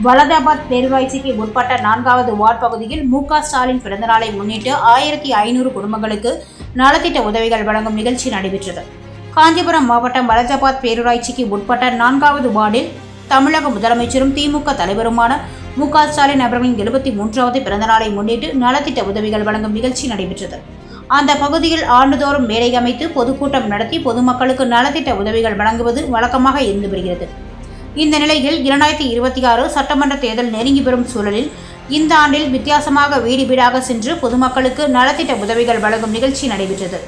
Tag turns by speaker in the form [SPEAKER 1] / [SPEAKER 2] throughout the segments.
[SPEAKER 1] வலதாபாத் பேரூராட்சிக்கு உட்பட்ட 4வது வார்டு பகுதியில் மு.க. ஸ்டாலின் பிறந்தநாளை முன்னிட்டு 1500 குடும்பங்களுக்கு நலத்திட்ட உதவிகள் வழங்கும் நிகழ்ச்சி நடைபெற்றது. காஞ்சிபுரம் மாவட்டம் வலதாபாத் பேரூராட்சிக்கு உட்பட்ட 4வது வார்டில் தமிழக முதலமைச்சரும் திமுக தலைவருமான மு.க. ஸ்டாலின் அவர்களின் 73வது பிறந்தநாளை முன்னிட்டு நலத்திட்ட உதவிகள் வழங்கும் நிகழ்ச்சி நடைபெற்றது. அந்த பகுதியில் ஆண்டுதோறும் மேடை அமைத்து பொதுக்கூட்டம் நடத்தி பொதுமக்களுக்கு நலத்திட்ட உதவிகள் வழங்குவது வழக்கமாக இருந்து வருகிறது. இந்த நிலையில் 2026 சட்டமன்ற தேர்தல் நெருங்கி வரும் சூழலில் இந்த ஆண்டில் வித்தியாசமாக வீடு வீடாக சென்று பொதுமக்களுக்கு நலத்திட்ட உதவிகள் வழங்கும் நிகழ்ச்சி நடைபெற்றது.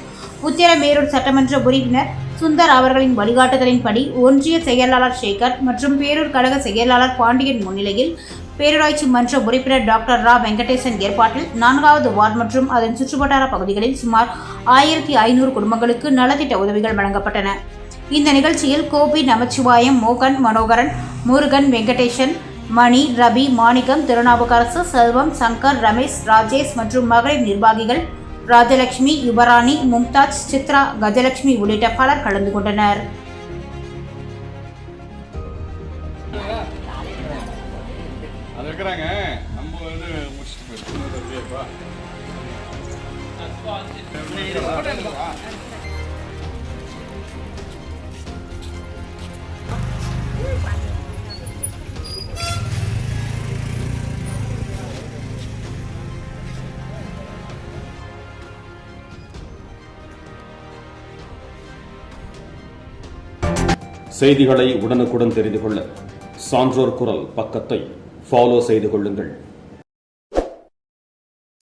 [SPEAKER 1] உத்திரமேரூர் சட்டமன்ற உறுப்பினர் சுந்தர் அவர்களின் வழிகாட்டுதலின்படி ஒன்றிய செயலாளர் சேகர் மற்றும் பேரூர் கழக செயலாளர் பாண்டியன் முன்னிலையில் பேரூராட்சி மன்ற உறுப்பினர் டாக்டர் ரா வெங்கடேசன் ஏற்பாட்டில் 4வது வார்டு மற்றும் அதன் சுற்றுவட்டார பகுதிகளில் சுமார் 1500 குடும்பங்களுக்கு நலத்திட்ட உதவிகள் வழங்கப்பட்டன. இந்த நிகழ்ச்சியில் கோபி, நமச்சிவாயம், மோகன், மனோகரன், முருகன், வெங்கடேசன், மணி, ரவி, மாணிக்கம், திருநாவுக்கரசு, செல்வம், சங்கர், ரமேஷ், ராஜேஷ் மற்றும் மகளிர் நிர்வாகிகள் ராஜலட்சுமி, யுவராணி, மும்தாஜ், சித்ரா, கஜலட்சுமி உள்ளிட்ட பலர் கலந்து கொண்டனர்.
[SPEAKER 2] செய்திகளை உடனுக்குடன் தெரிந்து கொள்ள சான்றோர் குரல் பக்கத்தை ஃபாலோ செய்து கொள்ளுங்கள்.